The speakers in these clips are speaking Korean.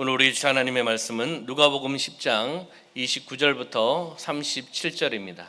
오늘 우리 주 하나님의 말씀은 누가복음 10장 29절부터 37절입니다.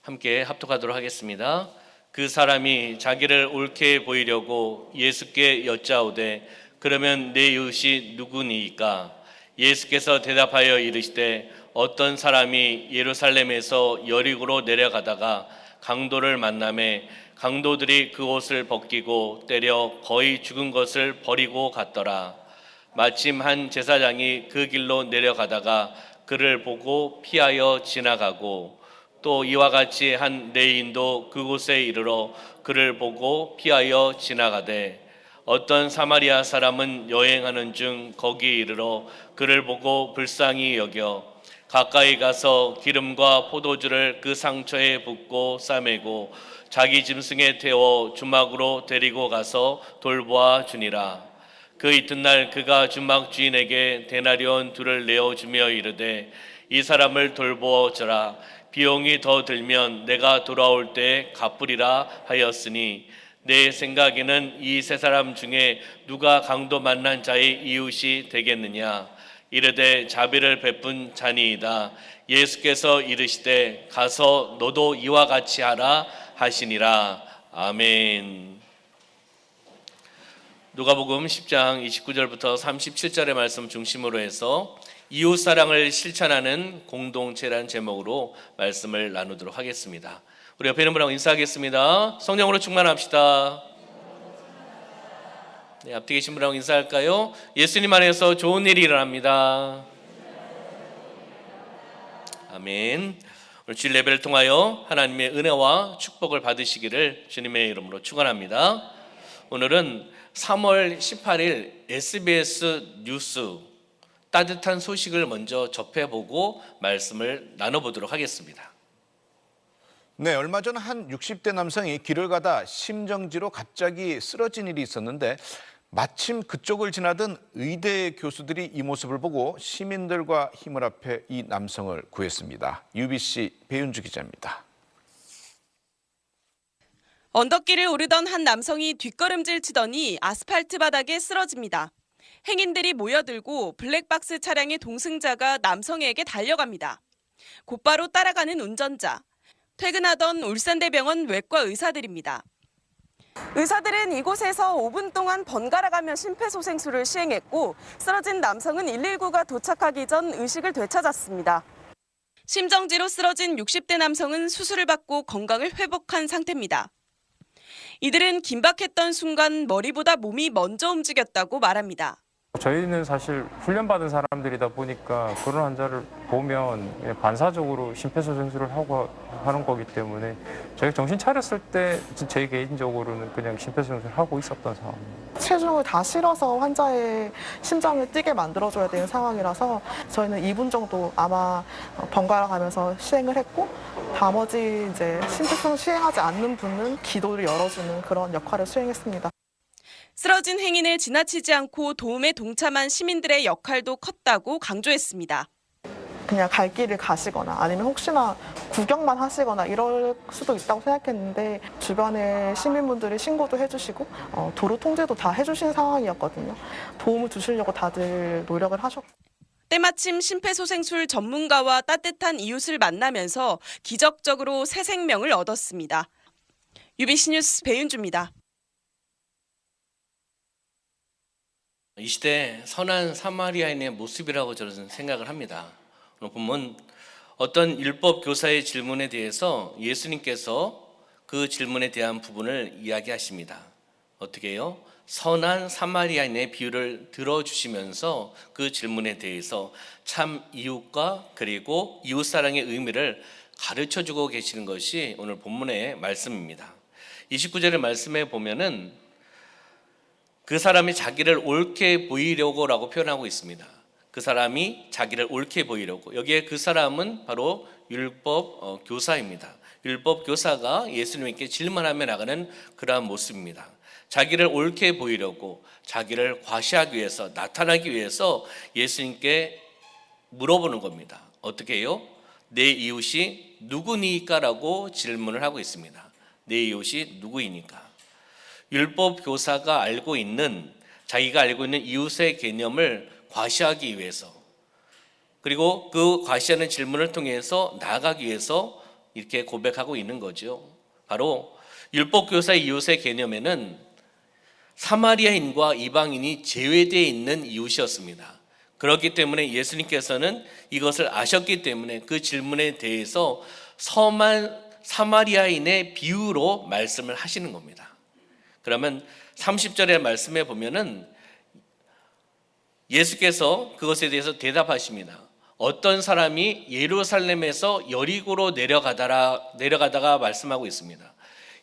함께 합독하도록 하겠습니다. 그 사람이 자기를 옳게 보이려고 예수께 여짜오되 그러면 내 이웃이 누구니이까? 예수께서 대답하여 이르시되 어떤 사람이 예루살렘에서 여리고로 내려가다가 강도를 만나매 강도들이 그 옷을 벗기고 때려 거의 죽은 것을 버리고 갔더라. 마침 한 제사장이 그 길로 내려가다가 그를 보고 피하여 지나가고 또 이와 같이 한 레위인도 그곳에 이르러 그를 보고 피하여 지나가되 어떤 사마리아 사람은 여행하는 중 거기 이르러 그를 보고 불쌍히 여겨 가까이 가서 기름과 포도주를 그 상처에 붓고 싸매고 자기 짐승에 태워 주막으로 데리고 가서 돌보아 주니라. 그 이튿날 그가 주막 주인에게 데나리온 둘을 내어주며 이르되 이 사람을 돌보아 주라. 비용이 더 들면 내가 돌아올 때 갚으리라 하였으니 내 생각에는 이 세 사람 중에 누가 강도 만난 자의 이웃이 되겠느냐. 이르되 자비를 베푼 자니이다. 예수께서 이르시되 가서 너도 이와 같이 하라 하시니라. 아멘. 누가복음 10장 29절부터 37절의 말씀 중심으로 해서 이웃사랑을 실천하는 공동체라는 제목으로 말씀을 나누도록 하겠습니다. 우리 옆에 있는 분하고 인사하겠습니다. 성령으로 충만합시다. 네, 앞뒤 계신 분하고 인사할까요? 예수님 안에서 좋은 일이 일어납니다. 아멘. 오늘 주일 예배를 통하여 하나님의 은혜와 축복을 받으시기를 주님의 이름으로 축원합니다. 오늘은 3월 18일 SBS 뉴스 따뜻한 소식을 먼저 접해보고 말씀을 나눠보도록 하겠습니다. 네, 얼마 전 한 60대 남성이 길을 가다 심정지로 갑자기 쓰러진 일이 있었는데 마침 그쪽을 지나던 의대 교수들이 이 모습을 보고 시민들과 힘을 합해 이 남성을 구했습니다. UBC 배윤주 기자입니다. 언덕길을 오르던 한 남성이 뒷걸음질 치더니 아스팔트 바닥에 쓰러집니다. 행인들이 모여들고 블랙박스 차량의 동승자가 남성에게 달려갑니다. 곧바로 따라가는 운전자. 퇴근하던 울산대병원 외과 의사들입니다. 의사들은 이곳에서 5분 동안 번갈아가며 심폐소생술을 시행했고 쓰러진 남성은 119가 도착하기 전 의식을 되찾았습니다. 심정지로 쓰러진 60대 남성은 수술을 받고 건강을 회복한 상태입니다. 이들은 긴박했던 순간 머리보다 몸이 먼저 움직였다고 말합니다. 저희는 사실 훈련받은 사람들이다 보니까 그런 환자를 보면 그냥 반사적으로 심폐소생술을 하고 하는 거기 때문에 저희가 정신 차렸을 때 제 개인적으로는 그냥 심폐소생술을 하고 있었던 상황입니다. 체중을 다 실어서 환자의 심장을 뛰게 만들어줘야 되는 상황이라서 저희는 2분 정도 아마 번갈아 가면서 시행을 했고 나머지 이제 심폐소생술 시행하지 않는 분은 기도를 열어주는 그런 역할을 수행했습니다. 쓰러진 행인을 지나치지 않고 도움에 동참한 시민들의 역할도 컸다고 강조했습니다. 그냥 갈 길을 가시거나 아니면 혹시나 구경만 하시거나 이럴 수도 있다고 생각했는데 주변에 시민분들이 신고도 해주시고 도로 통제도 다 해주신 상황이었거든요. 도움을 주시려고 다들 노력을 하셨고. 때마침 심폐소생술 전문가와 따뜻한 이웃을 만나면서 기적적으로 새 생명을 얻었습니다. UBC 뉴스 배윤주입니다. 이 시대 선한 사마리아인의 모습이라고 저는 생각을 합니다. 오늘 보면 어떤 율법 교사의 질문에 대해서 예수님께서 그 질문에 대한 부분을 이야기하십니다. 어떻게 해요? 선한 사마리아인의 비유를 들어주시면서 그 질문에 대해서 참 이웃과 그리고 이웃사랑의 의미를 가르쳐주고 계시는 것이 오늘 본문의 말씀입니다. 29절의 말씀에 보면은 그 사람이 자기를 옳게 보이려고 라고 표현하고 있습니다. 그 사람이 자기를 옳게 보이려고. 여기에 그 사람은 바로 율법 교사입니다. 율법 교사가 예수님께 질문하며 나가는 그러한 모습입니다. 자기를 옳게 보이려고, 자기를 과시하기 위해서, 나타나기 위해서 예수님께 물어보는 겁니다. 어떻게 해요? 내 이웃이 누구니까? 라고 질문을 하고 있습니다. 내 이웃이 누구이니까? 율법 교사가 알고 있는, 자기가 알고 있는 이웃의 개념을 과시하기 위해서, 그리고 그 과시하는 질문을 통해서 나아가기 위해서 이렇게 고백하고 있는 거죠. 바로 율법교사 이웃의 개념에는 사마리아인과 이방인이 제외되어 있는 이웃이었습니다. 그렇기 때문에 예수님께서는 이것을 아셨기 때문에 그 질문에 대해서 섬한 사마리아인의 비유로 말씀을 하시는 겁니다. 그러면 30절의 말씀에 보면은 예수께서 그것에 대해서 대답하십니다. 어떤 사람이 예루살렘에서 여리고로 내려가다가 말씀하고 있습니다.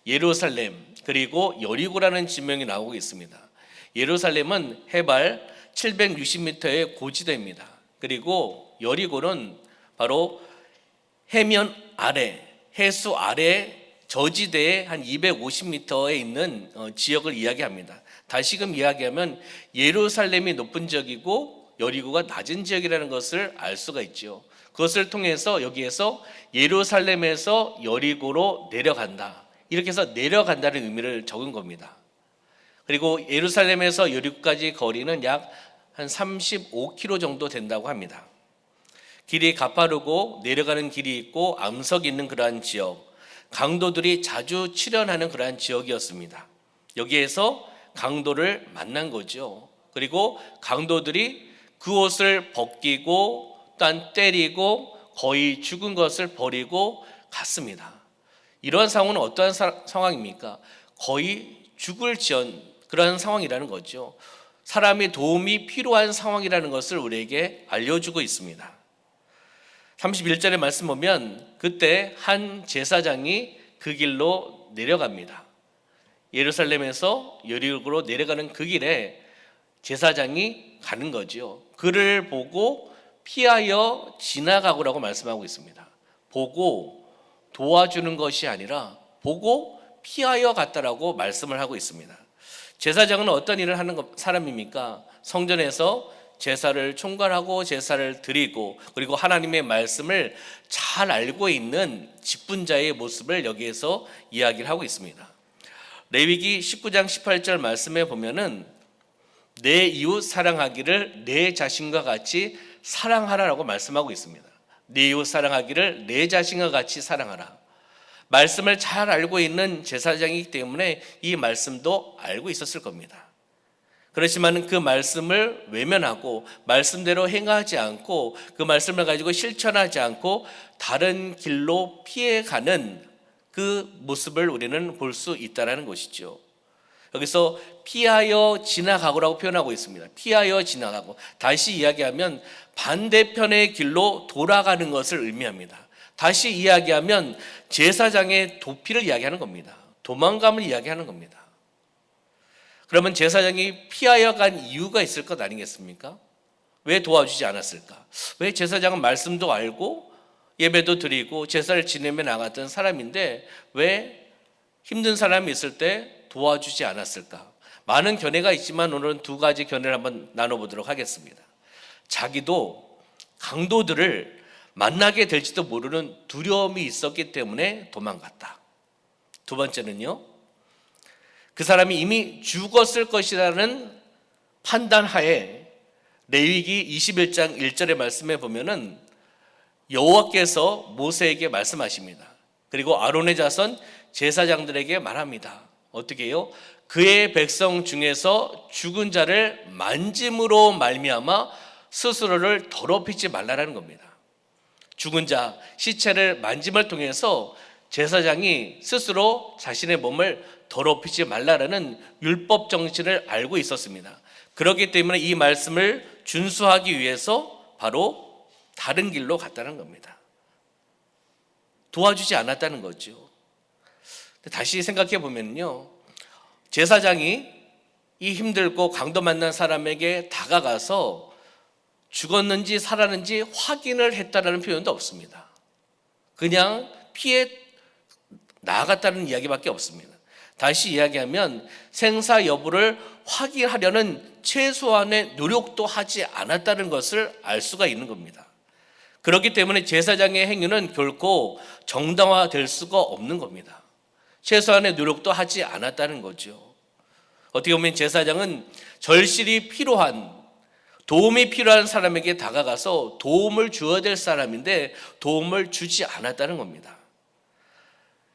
예루살렘 그리고 여리고라는 지명이 나오고 있습니다. 예루살렘은 해발 760m의 고지대입니다. 그리고 여리고는 바로 해면 아래, 해수 아래 저지대에 한 250m에 있는 지역을 이야기합니다. 다시금 이야기하면 예루살렘이 높은 지역이고 여리고가 낮은 지역이라는 것을 알 수가 있죠. 그것을 통해서 여기에서 예루살렘에서 여리고로 내려간다, 이렇게 해서 내려간다는 의미를 적은 겁니다. 그리고 예루살렘에서 여리고까지 거리는 약 한 35km 정도 된다고 합니다. 길이 가파르고 내려가는 길이 있고 암석이 있는 그러한 지역, 강도들이 자주 출현하는 그러한 지역이었습니다. 여기에서 강도를 만난 거죠. 그리고 강도들이 그 옷을 벗기고 또 때리고 거의 죽은 것을 버리고 갔습니다. 이러한 상황은 어떠한 상황입니까? 거의 죽을 지연 그런 상황이라는 거죠. 사람의 도움이 필요한 상황이라는 것을 우리에게 알려주고 있습니다. 31절의 말씀 보면 그때 한 제사장이 그 길로 내려갑니다. 예루살렘에서 여리고로 내려가는 그 길에 제사장이 가는 거죠. 그를 보고 피하여 지나가고라고 말씀하고 있습니다. 보고 도와주는 것이 아니라 보고 피하여 갔다라고 말씀을 하고 있습니다. 제사장은 어떤 일을 하는 사람입니까? 성전에서 제사를 총괄하고 제사를 드리고 그리고 하나님의 말씀을 잘 알고 있는 직분자의 모습을 여기에서 이야기를 하고 있습니다. 레위기 19장 18절 말씀에 보면은 내 이웃 사랑하기를 내 자신과 같이 사랑하라라고 말씀하고 있습니다. 내 이웃 사랑하기를 내 자신과 같이 사랑하라. 말씀을 잘 알고 있는 제사장이기 때문에 이 말씀도 알고 있었을 겁니다. 그렇지만 그 말씀을 외면하고 말씀대로 행하지 않고 그 말씀을 가지고 실천하지 않고 다른 길로 피해가는 그 모습을 우리는 볼 수 있다는 것이죠. 여기서 피하여 지나가고라고 표현하고 있습니다. 피하여 지나가고, 다시 이야기하면 반대편의 길로 돌아가는 것을 의미합니다. 다시 이야기하면 제사장의 도피를 이야기하는 겁니다. 도망감을 이야기하는 겁니다. 그러면 제사장이 피하여 간 이유가 있을 것 아니겠습니까? 왜 도와주지 않았을까? 왜 제사장은 말씀도 알고 예배도 드리고 제사를 지내며 나갔던 사람인데 왜 힘든 사람이 있을 때 도와주지 않았을까? 많은 견해가 있지만 오늘은 두 가지 견해를 한번 나눠보도록 하겠습니다. 자기도 강도들을 만나게 될지도 모르는 두려움이 있었기 때문에 도망갔다. 두 번째는요, 그 사람이 이미 죽었을 것이라는 판단하에 레위기 21장 1절의 말씀에 보면은 여호와께서 모세에게 말씀하십니다. 그리고 아론의 자손 제사장들에게 말합니다. 어떻게 해요? 그의 백성 중에서 죽은 자를 만짐으로 말미암아 스스로를 더럽히지 말라라는 겁니다. 죽은 자, 시체를 만짐을 통해서 제사장이 스스로 자신의 몸을 더럽히지 말라라는 율법 정신을 알고 있었습니다. 그렇기 때문에 이 말씀을 준수하기 위해서 바로 다른 길로 갔다는 겁니다. 도와주지 않았다는 거죠. 다시 생각해 보면요, 제사장이 이 힘들고 강도 만난 사람에게 다가가서 죽었는지 살았는지 확인을 했다라는 표현도 없습니다. 그냥 피해 나아갔다는 이야기밖에 없습니다. 다시 이야기하면 생사 여부를 확인하려는 최소한의 노력도 하지 않았다는 것을 알 수가 있는 겁니다. 그렇기 때문에 제사장의 행위는 결코 정당화될 수가 없는 겁니다. 최소한의 노력도 하지 않았다는 거죠. 어떻게 보면 제사장은 절실히 필요한 도움이 필요한 사람에게 다가가서 도움을 주어야 될 사람인데 도움을 주지 않았다는 겁니다.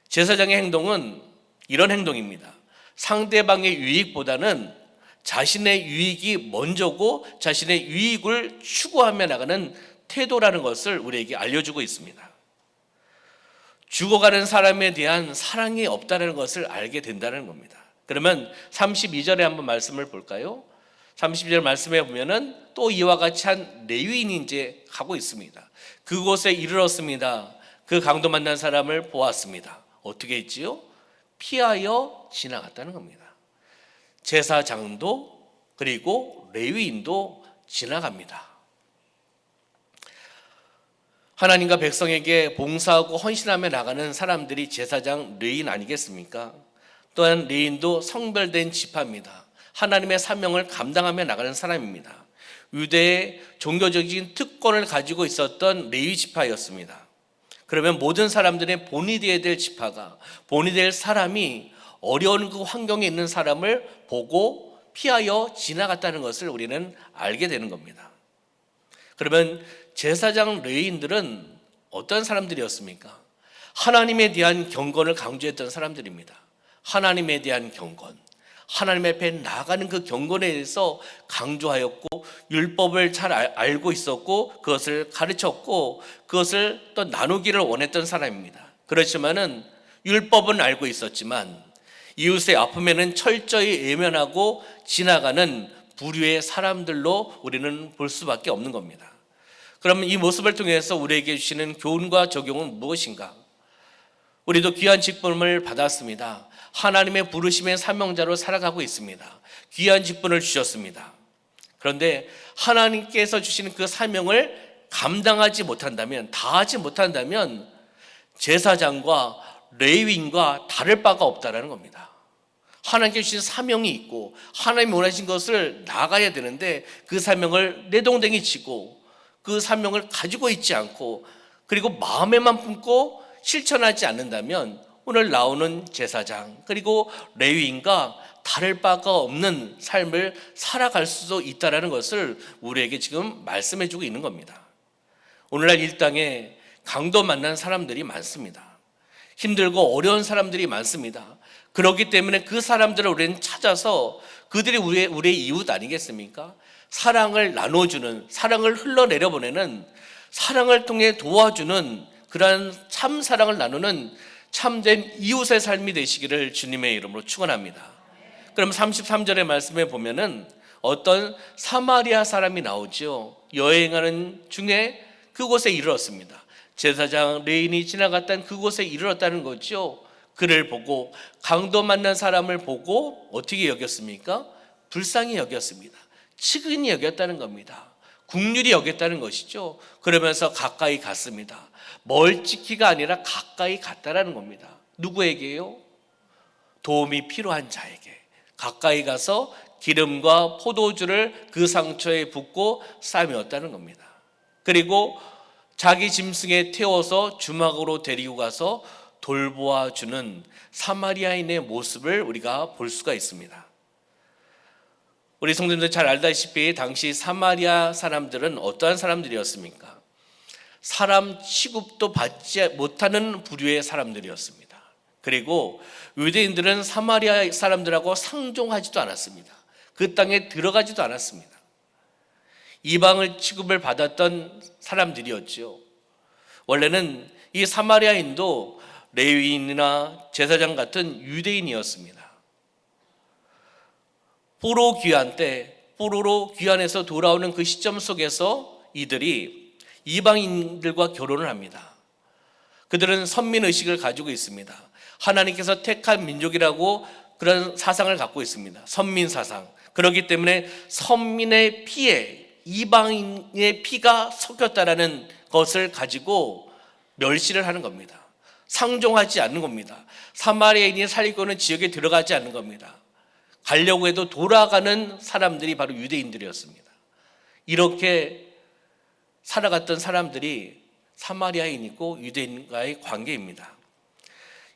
제사장의 행동은 이런 행동입니다. 상대방의 유익보다는 자신의 유익이 먼저고 자신의 유익을 추구하며 나가는 태도라는 것을 우리에게 알려주고 있습니다. 죽어가는 사람에 대한 사랑이 없다는 것을 알게 된다는 겁니다. 그러면 32절에 한번 말씀을 볼까요? 32절 말씀에 보면은 또 이와 같이 한 레위인이 이제 가고 있습니다. 그곳에 이르렀습니다. 그 강도 만난 사람을 보았습니다. 어떻게 했지요? 피하여 지나갔다는 겁니다. 제사장도 그리고 레위인도 지나갑니다. 하나님과 백성에게 봉사하고 헌신하며 나가는 사람들이 제사장, 레위인 아니겠습니까? 또한 레위인도 성별된 지파입니다. 하나님의 사명을 감당하며 나가는 사람입니다. 유대의 종교적인 특권을 가지고 있었던 레위 지파였습니다. 그러면 모든 사람들의 본이 되어야 될 지파가, 본이 될 사람이 어려운 그 환경에 있는 사람을 보고 피하여 지나갔다는 것을 우리는 알게 되는 겁니다. 그러면 제사장 레위인들은 어떤 사람들이었습니까? 하나님에 대한 경건을 강조했던 사람들입니다. 하나님에 대한 경건, 하나님 앞에 나아가는 그 경건에 대해서 강조하였고 율법을 잘 알고 있었고 그것을 가르쳤고 그것을 또 나누기를 원했던 사람입니다. 그렇지만은 율법은 알고 있었지만 이웃의 아픔에는 철저히 외면하고 지나가는 부류의 사람들로 우리는 볼 수밖에 없는 겁니다. 그러면 이 모습을 통해서 우리에게 주시는 교훈과 적용은 무엇인가? 우리도 귀한 직분을 받았습니다. 하나님의 부르심의 사명자로 살아가고 있습니다. 귀한 직분을 주셨습니다. 그런데 하나님께서 주시는 그 사명을 감당하지 못한다면, 다하지 못한다면 제사장과 레위인과 다를 바가 없다라는 겁니다. 하나님께 주신 사명이 있고 하나님이 원하신 것을 나가야 되는데 그 사명을 내동댕이 치고 그 사명을 가지고 있지 않고 그리고 마음에만 품고 실천하지 않는다면 오늘 나오는 제사장 그리고 레위인과 다를 바가 없는 삶을 살아갈 수도 있다는 것을 우리에게 지금 말씀해 주고 있는 겁니다. 오늘날 일당에 강도 만난 사람들이 많습니다. 힘들고 어려운 사람들이 많습니다. 그렇기 때문에 그 사람들을 우리는 찾아서 그들이 우리의 이웃 아니겠습니까? 사랑을 나눠주는, 사랑을 흘러내려보내는, 사랑을 통해 도와주는 그러한 참 사랑을 나누는 참된 이웃의 삶이 되시기를 주님의 이름으로 축원합니다. 그럼 33절의 말씀에 보면은 어떤 사마리아 사람이 나오죠. 여행하는 중에 그곳에 이르렀습니다. 제사장 레인이 지나갔던 그곳에 이르렀다는 거죠. 그를 보고 강도 만난 사람을 보고 어떻게 여겼습니까? 불쌍히 여겼습니다. 측은히 여겼다는 겁니다. 국률이 여겼다는 것이죠. 그러면서 가까이 갔습니다. 멀찍이가 아니라 가까이 갔다라는 겁니다. 누구에게요? 도움이 필요한 자에게 가까이 가서 기름과 포도주를 그 상처에 붓고 싸매었다는 겁니다. 그리고 자기 짐승에 태워서 주막으로 데리고 가서 돌보아 주는 사마리아인의 모습을 우리가 볼 수가 있습니다. 우리 성도님들 잘 알다시피 당시 사마리아 사람들은 어떠한 사람들이었습니까? 사람 취급도 받지 못하는 부류의 사람들이었습니다. 그리고 유대인들은 사마리아 사람들하고 상종하지도 않았습니다. 그 땅에 들어가지도 않았습니다. 이방을 취급을 받았던 사람들이었죠. 원래는 이 사마리아인도 레위인이나 제사장 같은 유대인이었습니다. 포로 귀환 때 포로로 귀환해서 돌아오는 그 시점 속에서 이들이 이방인들과 결혼을 합니다. 그들은 선민의식을 가지고 있습니다. 하나님께서 택한 민족이라고 그런 사상을 갖고 있습니다. 선민사상. 그렇기 때문에 선민의 피에 이방인의 피가 섞였다라는 것을 가지고 멸시를 하는 겁니다. 상종하지 않는 겁니다. 사마리아인이 살고 있는 지역에 들어가지 않는 겁니다. 가려고 해도 돌아가는 사람들이 바로 유대인들이었습니다. 이렇게 살아갔던 사람들이 사마리아인이고 유대인과의 관계입니다.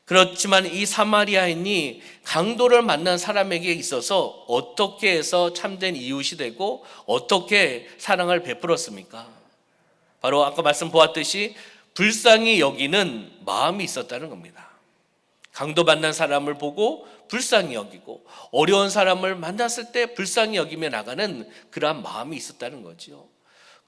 그렇지만 이 사마리아인이 강도를 만난 사람에게 있어서 어떻게 해서 참된 이웃이 되고 어떻게 사랑을 베풀었습니까? 바로 아까 말씀 보았듯이 불쌍히 여기는 마음이 있었다는 겁니다. 강도 만난 사람을 보고 불쌍히 여기고 어려운 사람을 만났을 때 불쌍히 여기며 나가는 그러한 마음이 있었다는 거죠.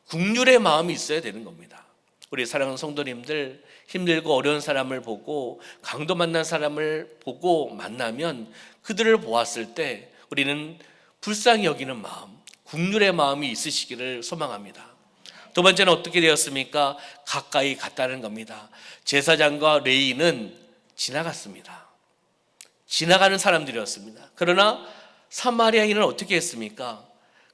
국률의 마음이 있어야 되는 겁니다. 우리 사랑하는 성도님들, 힘들고 어려운 사람을 보고 강도 만난 사람을 보고 만나면 그들을 보았을 때 우리는 불쌍히 여기는 마음, 국률의 마음이 있으시기를 소망합니다. 두 번째는 어떻게 되었습니까? 가까이 갔다는 겁니다. 제사장과 레위인은 지나갔습니다. 지나가는 사람들이었습니다. 그러나 사마리아인은 어떻게 했습니까?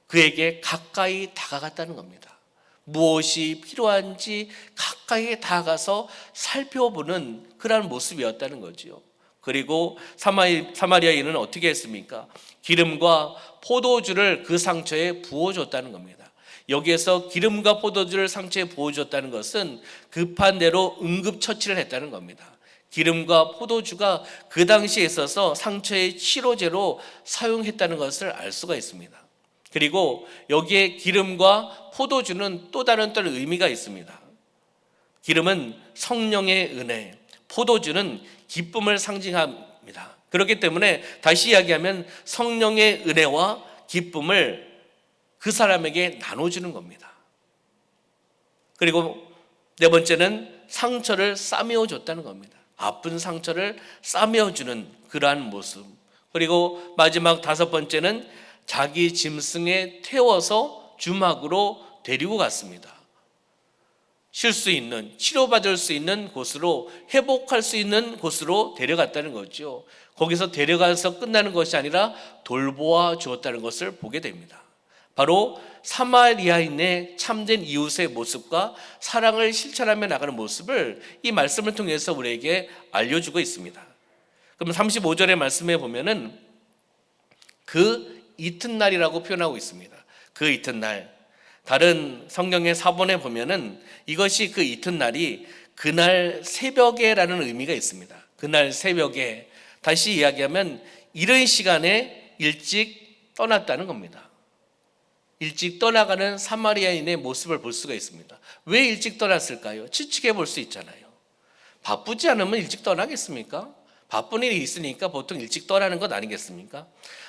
그에게 가까이 다가갔다는 겁니다. 무엇이 필요한지 가까이 다가가서 살펴보는 그런 모습이었다는 거지요. 그리고 사마리아인은 어떻게 했습니까? 기름과 포도주를 그 상처에 부어줬다는 겁니다. 여기에서 기름과 포도주를 상처에 부어줬다는 것은 급한 대로 응급처치를 했다는 겁니다. 기름과 포도주가 그 당시에 있어서 상처의 치료제로 사용했다는 것을 알 수가 있습니다. 그리고 여기에 기름과 포도주는 또 다른 의미가 있습니다. 기름은 성령의 은혜, 포도주는 기쁨을 상징합니다. 그렇기 때문에 다시 이야기하면 성령의 은혜와 기쁨을 그 사람에게 나눠주는 겁니다. 그리고 네 번째는 상처를 싸매어 줬다는 겁니다. 아픈 상처를 싸매어 주는 그러한 모습. 그리고 마지막 다섯 번째는 자기 짐승에 태워서 주막으로 데리고 갔습니다. 쉴 수 있는, 치료받을 수 있는 곳으로, 회복할 수 있는 곳으로 데려갔다는 거죠. 거기서 데려가서 끝나는 것이 아니라 돌보아 주었다는 것을 보게 됩니다. 바로 사마리아인의 참된 이웃의 모습과 사랑을 실천하며 나가는 모습을 이 말씀을 통해서 우리에게 알려주고 있습니다. 그럼 35절의 말씀에 보면은 그 이튿날이라고 표현하고 있습니다. 그 이튿날. 다른 성경의 사본에 보면은 이것이 그 이튿날이 그날 새벽에라는 의미가 있습니다. 그날 새벽에, 다시 이야기하면 이른 시간에 일찍 떠났다는 겁니다. 일찍 떠나가는 사마리아인의 모습을 볼 수가 있습니다. 왜 일찍 떠났을까요? 추측해 볼 수 있잖아요. 바쁘지 않으면 일찍 떠나겠습니까? 바쁜 일이 있으니까 보통 일찍 떠나는 것 아니겠습니까?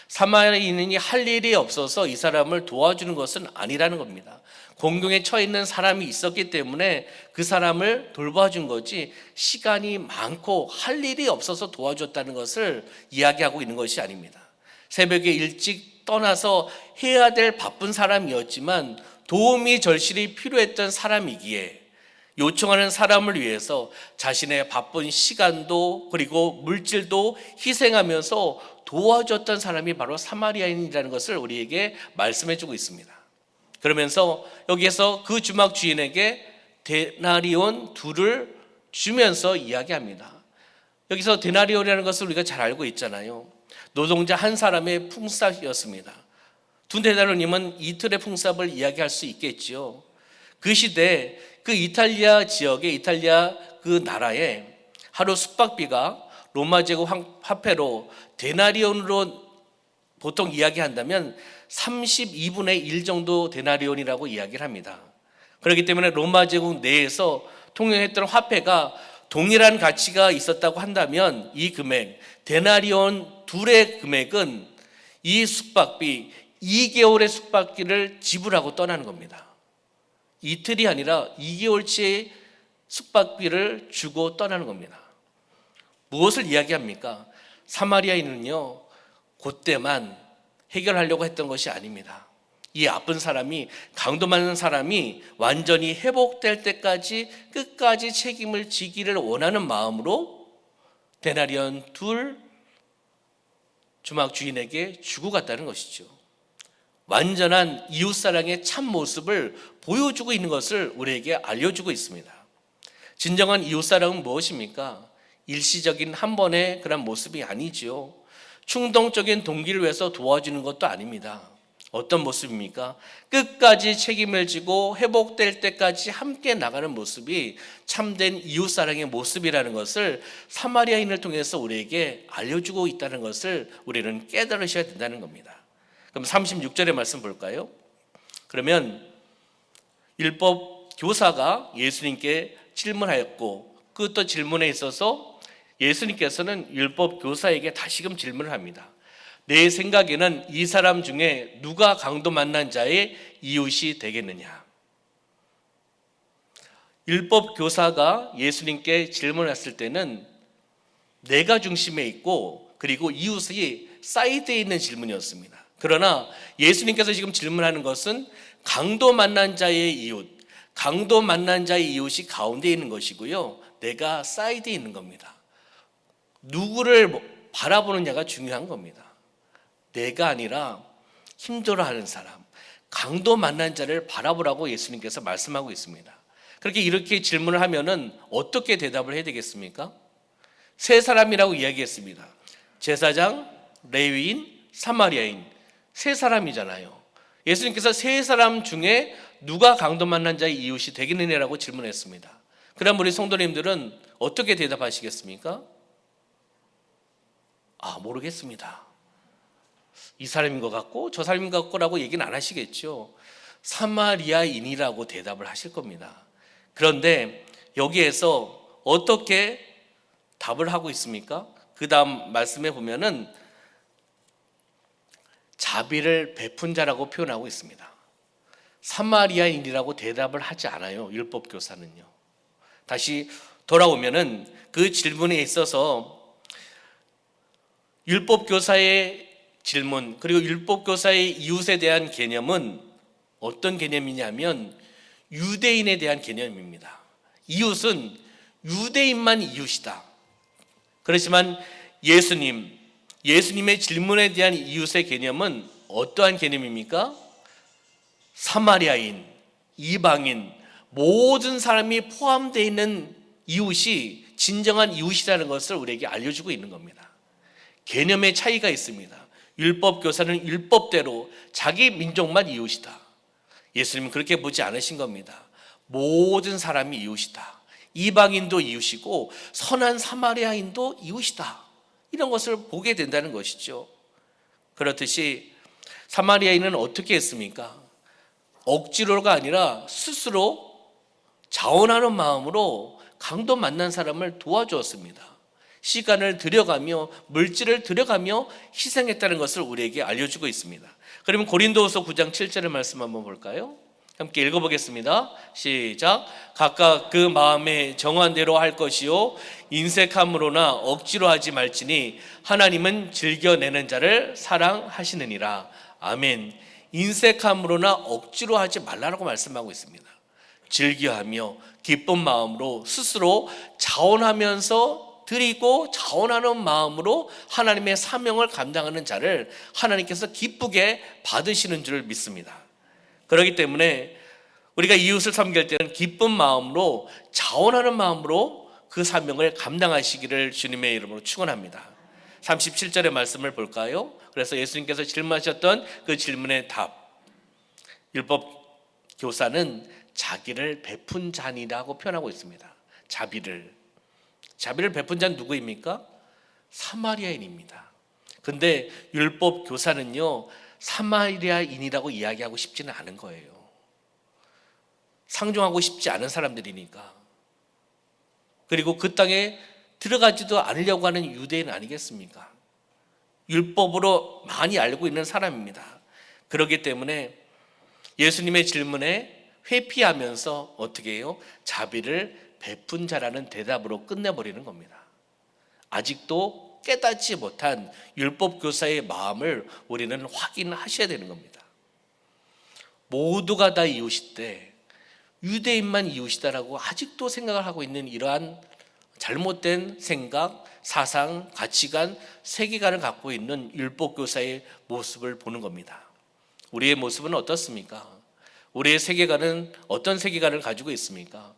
사마리아인이 할 일이 없어서 이 사람을 도와주는 것은 아니라는 겁니다. 공경에 처해 있는 사람이 있었기 때문에 그 사람을 돌봐준 거지, 시간이 많고 할 일이 없어서 도와줬다는 것을 이야기하고 있는 것이 아닙니다. 새벽에 일찍 떠나서 해야 될 바쁜 사람이었지만 도움이 절실히 필요했던 사람이기에 요청하는 사람을 위해서 자신의 바쁜 시간도 그리고 물질도 희생하면서 도와줬던 사람이 바로 사마리아인이라는 것을 우리에게 말씀해 주고 있습니다. 그러면서 여기에서 그 주막 주인에게 데나리온 2를 주면서 이야기합니다. 여기서 데나리온이라는 것을 우리가 잘 알고 있잖아요. 노동자 한 사람의 품삯이었습니다. 2데나리온이면 이틀의 품삯을 이야기할 수 있겠죠. 그 시대 그 이탈리아 지역에, 이탈리아 그 나라에 하루 숙박비가 로마 제국 화폐로 데나리온으로 보통 이야기한다면 32분의 1 정도 데나리온이라고 이야기를 합니다. 그렇기 때문에 로마 제국 내에서 통용했던 화폐가 동일한 가치가 있었다고 한다면 이 금액, 데나리온 2의 금액은 이 숙박비, 2개월의 숙박비를 지불하고 떠나는 겁니다. 이틀이 아니라 2개월치의 숙박비를 주고 떠나는 겁니다. 무엇을 이야기합니까? 사마리아인은요, 그때만 해결하려고 했던 것이 아닙니다. 이 아픈 사람이, 강도 맞는 사람이 완전히 회복될 때까지 끝까지 책임을 지기를 원하는 마음으로 데나리온 2 주막 주인에게 주고 갔다는 것이죠. 완전한 이웃사랑의 참 모습을 보여주고 있는 것을 우리에게 알려주고 있습니다. 진정한 이웃사랑은 무엇입니까? 일시적인 한 번의 그런 모습이 아니지요. 충동적인 동기를 위해서 도와주는 것도 아닙니다. 어떤 모습입니까? 끝까지 책임을 지고 회복될 때까지 함께 나가는 모습이 참된 이웃사랑의 모습이라는 것을 사마리아인을 통해서 우리에게 알려주고 있다는 것을 우리는 깨달으셔야 된다는 겁니다. 그럼 36절의 말씀 볼까요? 그러면 율법 교사가 예수님께 질문하였고 그 또 질문에 있어서 예수님께서는 율법 교사에게 다시금 질문을 합니다. 내 생각에는 이 사람 중에 누가 강도 만난 자의 이웃이 되겠느냐? 율법 교사가 예수님께 질문했을 때는 내가 중심에 있고 그리고 이웃이 사이드에 있는 질문이었습니다. 그러나 예수님께서 지금 질문하는 것은 강도 만난 자의 이웃, 강도 만난 자의 이웃이 가운데 있는 것이고요. 내가 사이드에 있는 겁니다. 누구를 바라보느냐가 중요한 겁니다. 내가 아니라 힘들어하는 사람, 강도 만난 자를 바라보라고 예수님께서 말씀하고 있습니다. 그렇게 이렇게 질문을 하면은 어떻게 대답을 해야 되겠습니까? 세 사람이라고 이야기했습니다. 제사장, 레위인, 사마리아인 세 사람이잖아요. 예수님께서 세 사람 중에 누가 강도 만난 자의 이웃이 되겠느냐라고 질문했습니다. 그럼 우리 성도님들은 어떻게 대답하시겠습니까? 모르겠습니다. 이 사람인 것 같고 저 사람인 것 같고라고 얘기는 안 하시겠죠. 사마리아인이라고 대답을 하실 겁니다. 그런데 여기에서 어떻게 답을 하고 있습니까? 그 다음 말씀에 보면은 자비를 베푼 자라고 표현하고 있습니다. 사마리아인이라고 대답을 하지 않아요. 율법교사는요. 다시 돌아오면은 그 질문에 있어서 율법교사의 질문 그리고 율법교사의 이웃에 대한 개념은 어떤 개념이냐면 유대인에 대한 개념입니다. 이웃은 유대인만 이웃이다. 그렇지만 예수님의 질문에 대한 이웃의 개념은 어떠한 개념입니까? 사마리아인, 이방인, 모든 사람이 포함되어 있는 이웃이 진정한 이웃이라는 것을 우리에게 알려주고 있는 겁니다. 개념의 차이가 있습니다. 율법교사는 율법대로 자기 민족만 이웃이다. 예수님은 그렇게 보지 않으신 겁니다. 모든 사람이 이웃이다. 이방인도 이웃이고 선한 사마리아인도 이웃이다. 이런 것을 보게 된다는 것이죠. 그렇듯이 사마리아인은 어떻게 했습니까? 억지로가 아니라 스스로 자원하는 마음으로 강도 만난 사람을 도와주었습니다. 시간을 들여가며 물질을 들여가며 희생했다는 것을 우리에게 알려주고 있습니다. 그러면 고린도후서 9장 7절의 말씀 한번 볼까요? 함께 읽어보겠습니다. 시작. 각각 그 마음에 정한 대로 할 것이요 인색함으로나 억지로 하지 말지니 하나님은 즐겨내는 자를 사랑하시느니라. 아멘. 인색함으로나 억지로 하지 말라고 말씀하고 있습니다. 즐겨하며 기쁜 마음으로 스스로 자원하면서 드리고 자원하는 마음으로 하나님의 사명을 감당하는 자를 하나님께서 기쁘게 받으시는 줄 믿습니다. 그렇기 때문에 우리가 이웃을 섬길 때는 기쁜 마음으로 자원하는 마음으로 그 사명을 감당하시기를 주님의 이름으로 축원합니다. 37절의 말씀을 볼까요? 그래서 예수님께서 질문하셨던 그 질문의 답, 율법 교사는 자기를 베푼 자니라고 표현하고 있습니다. 자비를 베푼 자는 누구입니까? 사마리아인입니다. 근데 율법 교사는요 사마리아인이라고 이야기하고 싶지는 않은 거예요. 상종하고 싶지 않은 사람들이니까. 그리고 그 땅에 들어가지도 않으려고 하는 유대인 아니겠습니까? 율법으로 많이 알고 있는 사람입니다. 그렇기 때문에 예수님의 질문에 회피하면서 어떻게 해요? 자비를 베푼 자라는 대답으로 끝내버리는 겁니다. 아직도 깨닫지 못한 율법 교사의 마음을 우리는 확인하셔야 되는 겁니다. 모두가 다 이웃인데 유대인만 이웃이다라고 아직도 생각을 하고 있는 이러한 잘못된 생각, 사상, 가치관, 세계관을 갖고 있는 율법 교사의 모습을 보는 겁니다. 우리의 모습은 어떻습니까? 우리의 세계관은 어떤 세계관을 가지고 있습니까?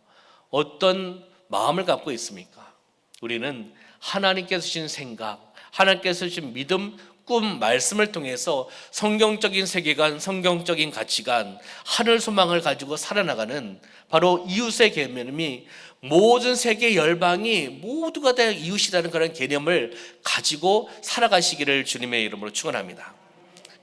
어떤 마음을 갖고 있습니까? 우리는 하나님께서 주신 생각, 하나님께서 주신 믿음 꿈, 말씀을 통해서 성경적인 세계관, 성경적인 가치관, 하늘 소망을 가지고 살아나가는 바로 이웃의 개념이 모든 세계 열방이 모두가 다 이웃이라는 그런 개념을 가지고 살아가시기를 주님의 이름으로 축원합니다.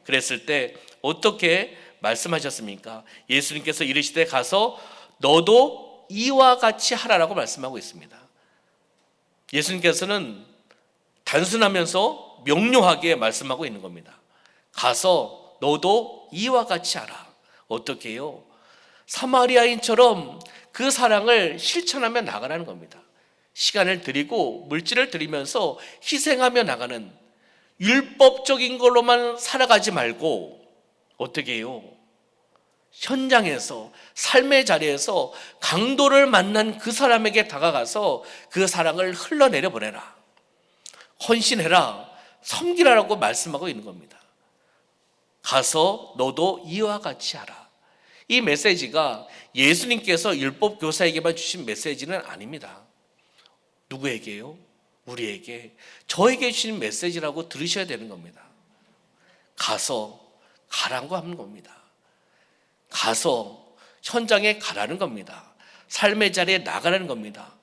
그랬을 때 어떻게 말씀하셨습니까? 예수님께서 이르시되 가서 너도 이와 같이 하라라고 말씀하고 있습니다. 예수님께서는 단순하면서 명료하게 말씀하고 있는 겁니다. 가서 너도 이와 같이 하라. 어떻게 해요? 사마리아인처럼 그 사랑을 실천하며 나가라는 겁니다. 시간을 들이고 물질을 들이면서 희생하며 나가는, 율법적인 걸로만 살아가지 말고 어떻게 해요? 현장에서, 삶의 자리에서 강도를 만난 그 사람에게 다가가서 그 사랑을 흘러내려 보내라. 헌신해라. 섬기라라고 말씀하고 있는 겁니다. 가서 너도 이와 같이 하라. 이 메시지가 예수님께서 율법 교사에게만 주신 메시지는 아닙니다. 누구에게요? 우리에게, 저에게 주신 메시지라고 들으셔야 되는 겁니다. 가서 가라고 하는 겁니다. 가서 현장에 가라는 겁니다. 삶의 자리에 나가라는 겁니다.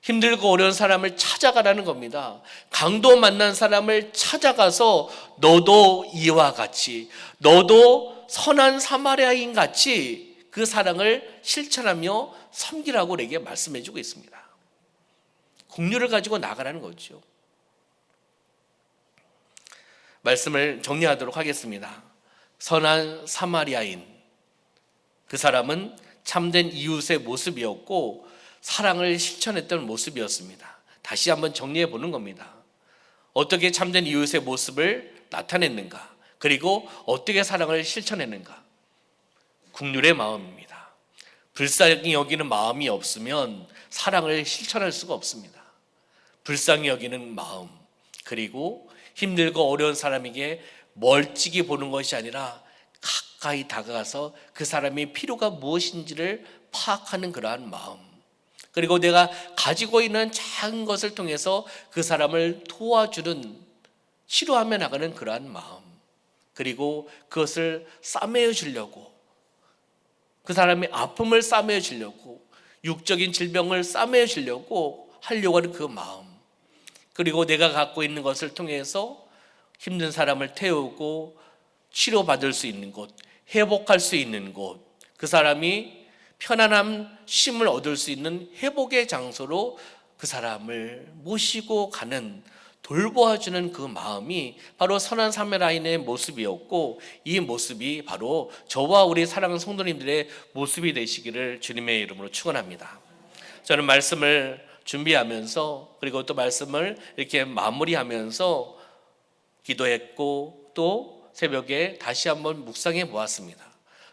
힘들고 어려운 사람을 찾아가라는 겁니다. 강도 만난 사람을 찾아가서 너도 이와 같이, 너도 선한 사마리아인 같이 그 사랑을 실천하며 섬기라고 우리에게 말씀해주고 있습니다. 긍휼을 가지고 나가라는 거죠. 말씀을 정리하도록 하겠습니다. 선한 사마리아인, 그 사람은 참된 이웃의 모습이었고 사랑을 실천했던 모습이었습니다. 다시 한번 정리해 보는 겁니다. 어떻게 참된 이웃의 모습을 나타냈는가, 그리고 어떻게 사랑을 실천했는가. 긍휼의 마음입니다. 불쌍히 여기는 마음이 없으면 사랑을 실천할 수가 없습니다. 불쌍히 여기는 마음, 그리고 힘들고 어려운 사람에게 멀찍이 보는 것이 아니라 가까이 다가가서 그 사람의 필요가 무엇인지를 파악하는 그러한 마음, 그리고 내가 가지고 있는 작은 것을 통해서 그 사람을 도와주는, 치료하며 나가는 그러한 마음, 그리고 그것을 싸매어 주려고, 그 사람의 아픔을 싸매어 주려고, 육적인 질병을 싸매어 주려고 하려고 하는 그 마음, 그리고 내가 갖고 있는 것을 통해서 힘든 사람을 태우고 치료받을 수 있는 곳, 회복할 수 있는 곳, 그 사람이 편안함, 쉼을 얻을 수 있는 회복의 장소로 그 사람을 모시고 가는, 돌보아주는 그 마음이 바로 선한 사마리아인의 모습이었고, 이 모습이 바로 저와 우리 사랑하는 성도님들의 모습이 되시기를 주님의 이름으로 축원합니다. 저는 말씀을 준비하면서, 그리고 또 말씀을 이렇게 마무리하면서 기도했고 또 새벽에 다시 한번 묵상해 보았습니다.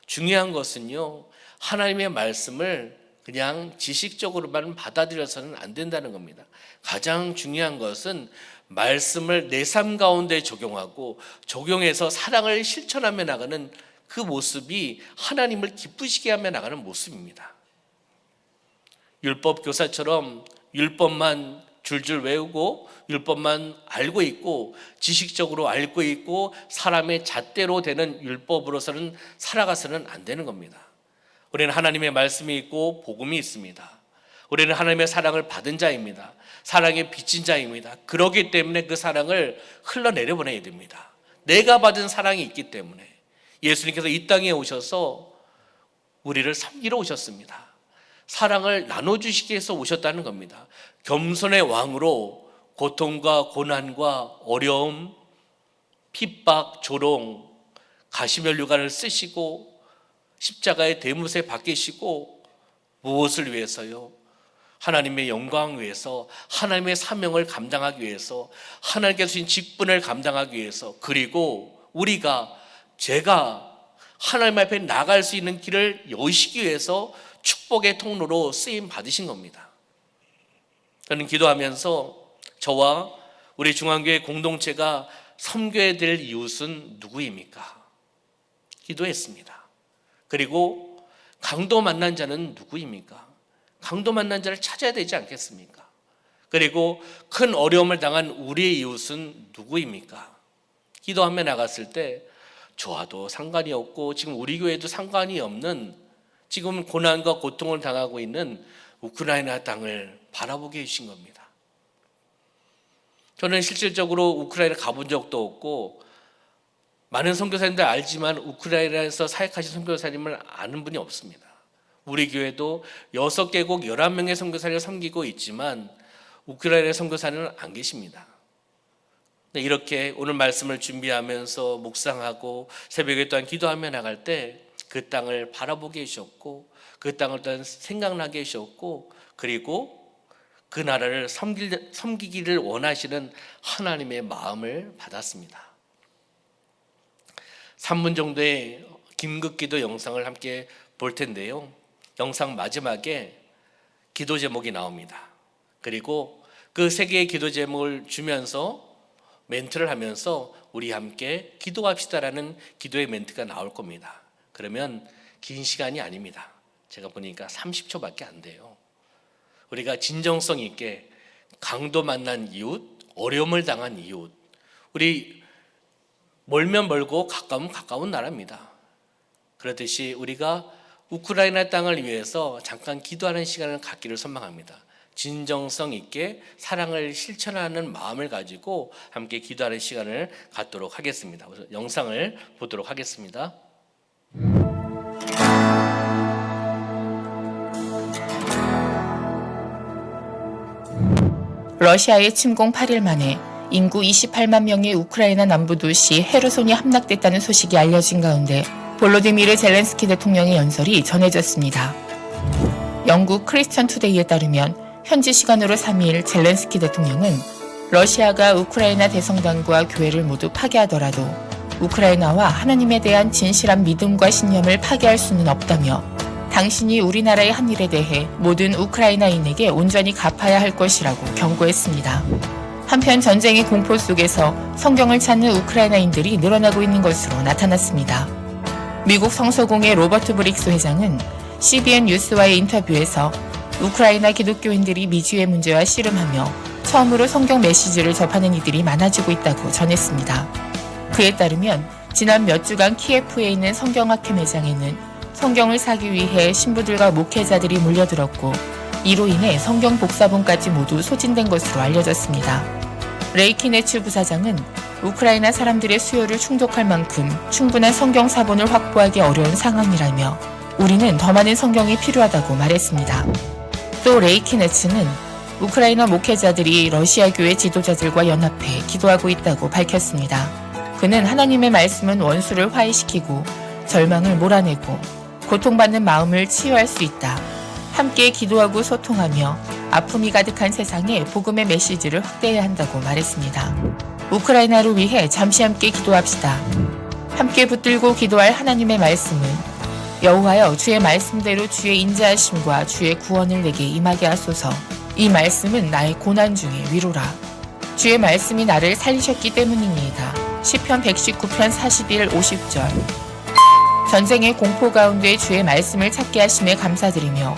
중요한 것은요, 하나님의 말씀을 그냥 지식적으로만 받아들여서는 안 된다는 겁니다. 가장 중요한 것은 말씀을 내 삶 가운데 적용하고 적용해서 사랑을 실천하며 나가는 그 모습이 하나님을 기쁘시게 하며 나가는 모습입니다. 율법 교사처럼 율법만 줄줄 외우고 율법만 알고 있고 지식적으로 알고 있고 사람의 잣대로 되는 율법으로서는 살아가서는 안 되는 겁니다. 우리는 하나님의 말씀이 있고 복음이 있습니다. 우리는 하나님의 사랑을 받은 자입니다. 사랑에 빚진 자입니다. 그렇기 때문에 그 사랑을 흘러내려 보내야 됩니다. 내가 받은 사랑이 있기 때문에 예수님께서 이 땅에 오셔서 우리를 섬기러 오셨습니다. 사랑을 나눠주시기 위해서 오셨다는 겁니다. 겸손의 왕으로 고통과 고난과 어려움, 핍박, 조롱, 가시면류관을 쓰시고 십자가의 대못에 박히시고 무엇을 위해서요? 하나님의 영광 위해서, 하나님의 사명을 감당하기 위해서, 하나님께서 주신 직분을 감당하기 위해서, 그리고 제가 하나님 앞에 나갈 수 있는 길을 여시기 위해서 축복의 통로로 쓰임 받으신 겁니다. 저는 기도하면서 저와 우리 중앙교회 공동체가 섬겨야 될 이웃은 누구입니까? 기도했습니다. 그리고 강도 만난 자는 누구입니까? 강도 만난 자를 찾아야 되지 않겠습니까? 그리고 큰 어려움을 당한 우리의 이웃은 누구입니까? 기도하며 나갔을 때 좋아도 상관이 없고 지금 우리 교회도 상관이 없는 지금 고난과 고통을 당하고 있는 우크라이나 땅을 바라보게 해주신 겁니다. 저는 실질적으로 우크라이나 가본 적도 없고 많은 선교사님들 알지만 우크라이나에서 사역하신 선교사님을 아는 분이 없습니다. 우리 교회도 6개국 11명의 선교사를 섬기고 있지만 우크라이나 선교사는 안 계십니다. 이렇게 오늘 말씀을 준비하면서 묵상하고 새벽에 또한 기도하며 나갈 때 그 땅을 바라보게 해주셨고 그 땅을 또한 생각나게 해주셨고 그리고 그 나라를 섬기기를 원하시는 하나님의 마음을 받았습니다. 3분 정도의 긴급기도 영상을 함께 볼 텐데요. 영상 마지막에 기도 제목이 나옵니다. 그리고 그 3개의 기도 제목을 주면서 멘트를 하면서 우리 함께 기도합시다라는 기도의 멘트가 나올 겁니다. 그러면 긴 시간이 아닙니다. 제가 보니까 30초밖에 안 돼요. 우리가 진정성 있게 강도 만난 이웃, 어려움을 당한 이웃, 우리 멀면 멀고 가까우면 가까운 나라입니다. 그렇듯이 우리가 우크라이나 땅을 위해서 잠깐 기도하는 시간을 갖기를 소망합니다. 진정성 있게 사랑을 실천하는 마음을 가지고 함께 기도하는 시간을 갖도록 하겠습니다. 그래서 영상을 보도록 하겠습니다. 러시아의 침공 8일 만에 인구 28만 명의 우크라이나 남부 도시 헤르손이 함락됐다는 소식이 알려진 가운데 볼로디미르 젤렌스키 대통령의 연설이 전해졌습니다. 영국 크리스천 투데이에 따르면 현지 시간으로 3일 젤렌스키 대통령은 러시아가 우크라이나 대성당과 교회를 모두 파괴하더라도 우크라이나와 하나님에 대한 진실한 믿음과 신념을 파괴할 수는 없다며 당신이 우리나라의 한 일에 대해 모든 우크라이나인에게 온전히 갚아야 할 것이라고 경고했습니다. 한편 전쟁의 공포 속에서 성경을 찾는 우크라이나인들이 늘어나고 있는 것으로 나타났습니다. 미국 성서공회 로버트 브릭스 회장은 CBN 뉴스와의 인터뷰에서 우크라이나 기독교인들이 미주의 문제와 씨름하며 처음으로 성경 메시지를 접하는 이들이 많아지고 있다고 전했습니다. 그에 따르면 지난 몇 주간 키예프에 있는 성경학회 매장에는 성경을 사기 위해 신부들과 목회자들이 몰려들었고 이로 인해 성경 복사본까지 모두 소진된 것으로 알려졌습니다. 레이키네츠 부사장은 우크라이나 사람들의 수요를 충족할 만큼 충분한 성경 사본을 확보하기 어려운 상황이라며 우리는 더 많은 성경이 필요하다고 말했습니다. 또 레이키네츠는 우크라이나 목회자들이 러시아 교회 지도자들과 연합해 기도하고 있다고 밝혔습니다. 그는 하나님의 말씀은 원수를 화해시키고 절망을 몰아내고 고통받는 마음을 치유할 수 있다. 함께 기도하고 소통하며 아픔이 가득한 세상에 복음의 메시지를 확대해야 한다고 말했습니다. 우크라이나를 위해 잠시 함께 기도합시다. 함께 붙들고 기도할 하나님의 말씀은 여호와여 주의 말씀대로 주의 인자하심과 주의 구원을 내게 임하게 하소서. 이 말씀은 나의 고난 중에 위로라. 주의 말씀이 나를 살리셨기 때문이니이다. 시편 119편 41, 50절. 전쟁의 공포 가운데 주의 말씀을 찾게 하심에 감사드리며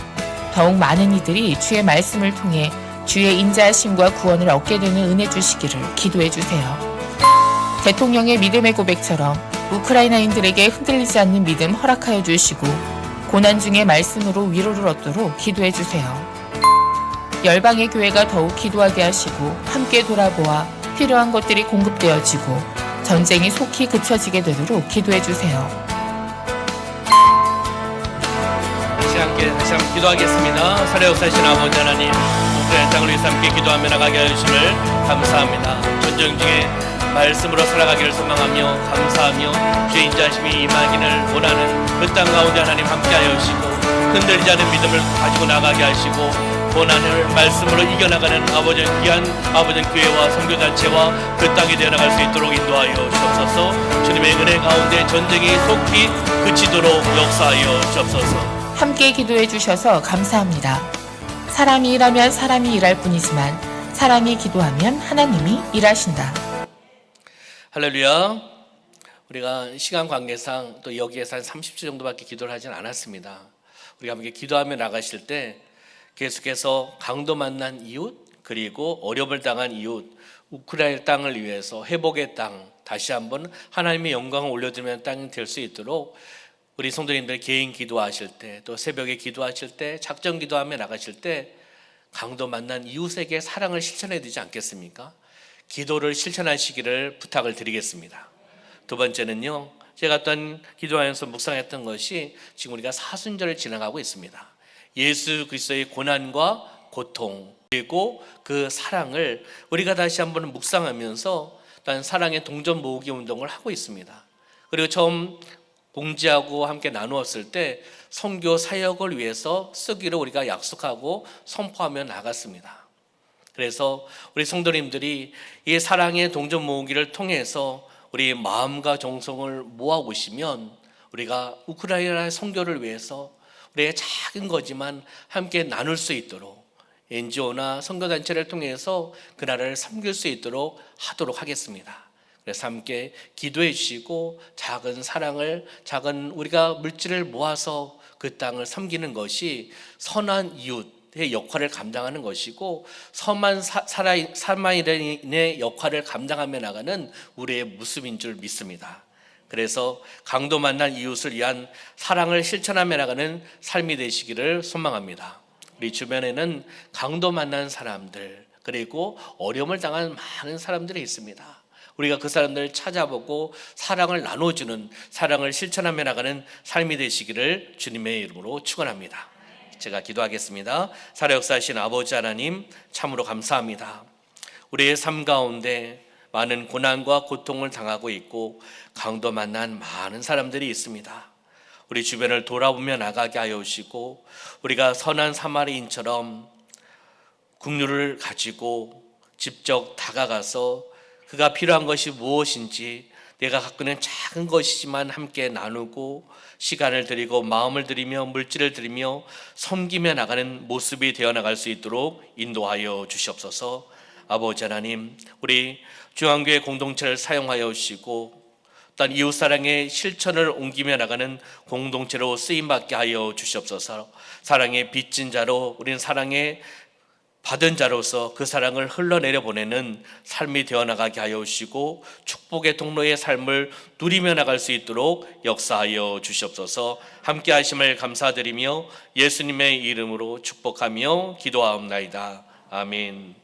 더욱 많은 이들이 주의 말씀을 통해 주의 인자하심과 구원을 얻게 되는 은혜 주시기를 기도해 주세요. 대통령의 믿음의 고백처럼 우크라이나인들에게 흔들리지 않는 믿음 허락하여 주시고 고난 중에 말씀으로 위로를 얻도록 기도해 주세요. 열방의 교회가 더욱 기도하게 하시고 함께 돌아보아 필요한 것들이 공급되어지고 전쟁이 속히 그쳐지게 되도록 기도해 주세요. 다시 함께 기도하겠습니다. 살아 역사하신 아버지 하나님, 우크라이나 땅을 위해서 함께 기도하며 나가게 하심을 감사합니다. 전쟁 중에 말씀으로 살아가기를 소망하며 감사하며 주의 인자하심이 임하기를 원하는 그 땅 가운데 하나님 함께하여 주시고 흔들리지 않은 믿음을 가지고 나가게 하시고 고난을 말씀으로 이겨나가는 귀한 아버지 교회와 선교단체와 그 땅이 되어나갈 수 있도록 인도하여 주옵소서. 주님의 은혜 가운데 전쟁이 속히 그치도록 역사하여 주옵소서. 함께 기도해 주셔서 감사합니다. 사람이 일하면 사람이 일할 뿐이지만 사람이 기도하면 하나님이 일하신다. 할렐루야. 우리가 시간 관계상 또 여기에서 한 30초 정도밖에 기도를 하진 않았습니다. 우리가 함께 기도하며 나가실 때 계속해서 강도 만난 이웃, 그리고 어려움을 당한 이웃, 우크라이나 땅을 위해서 회복의 땅, 다시 한번 하나님의 영광을 올려드리는 땅이 될 수 있도록 우리 성도님들 개인 기도하실 때, 또 새벽에 기도하실 때, 작전 기도하며 나가실 때 강도 만난 이웃에게 사랑을 실천해야 되지 않겠습니까? 기도를 실천하시기를 부탁을 드리겠습니다. 두 번째는요, 제가 어떤 기도하면서 묵상했던 것이 지금 우리가 사순절을 지나가고 있습니다. 예수 그리스도의 고난과 고통, 그리고 그 사랑을 우리가 다시 한번 묵상하면서 또한 사랑의 동전 모으기 운동을 하고 있습니다. 그리고 처음 공지하고 함께 나누었을 때 선교 사역을 위해서 쓰기로 우리가 약속하고 선포하며 나갔습니다. 그래서 우리 성도님들이 이 사랑의 동전 모으기를 통해서 우리 마음과 정성을 모아보시면 우리가 우크라이나 선교를 위해서 우리의 작은 거지만 함께 나눌 수 있도록 NGO나 선교단체를 통해서 그 나라를 섬길 수 있도록 하도록 하겠습니다. 그래서 함께 기도해 주시고 작은 사랑을, 작은 우리가 물질을 모아서 그 땅을 섬기는 것이 선한 이웃의 역할을 감당하는 것이고 선한 사마리아인의 역할을 감당하며 나가는 우리의 모습인 줄 믿습니다. 그래서 강도 만난 이웃을 위한 사랑을 실천하며 나가는 삶이 되시기를 소망합니다. 우리 주변에는 강도 만난 사람들, 그리고 어려움을 당한 많은 사람들이 있습니다. 우리가 그 사람들을 찾아보고 사랑을 나눠주는, 사랑을 실천하며 나가는 삶이 되시기를 주님의 이름으로 축원합니다. 제가 기도하겠습니다. 살아 역사하신 아버지 하나님, 참으로 감사합니다. 우리의 삶 가운데 많은 고난과 고통을 당하고 있고 강도 만난 많은 사람들이 있습니다. 우리 주변을 돌아보며 나가게 하여 주시고 우리가 선한 사마리인처럼 긍휼을 가지고 직접 다가가서 그가 필요한 것이 무엇인지 내가 갖고 있는 작은 것이지만 함께 나누고 시간을 드리고 마음을 드리며 물질을 드리며 섬기며 나가는 모습이 되어나갈 수 있도록 인도하여 주시옵소서. 아버지 하나님, 우리 중앙교회 공동체를 사용하여 주시고 또한 이웃사랑의 실천을 옮기며 나가는 공동체로 쓰임받게 하여 주시옵소서. 사랑의 빚진 자로 우리는 사랑의 받은 자로서 그 사랑을 흘러내려 보내는 삶이 되어나가게 하여 주시고 축복의 통로의 삶을 누리며 나갈 수 있도록 역사하여 주시옵소서. 함께 하심을 감사드리며 예수님의 이름으로 축복하며 기도하옵나이다. 아멘.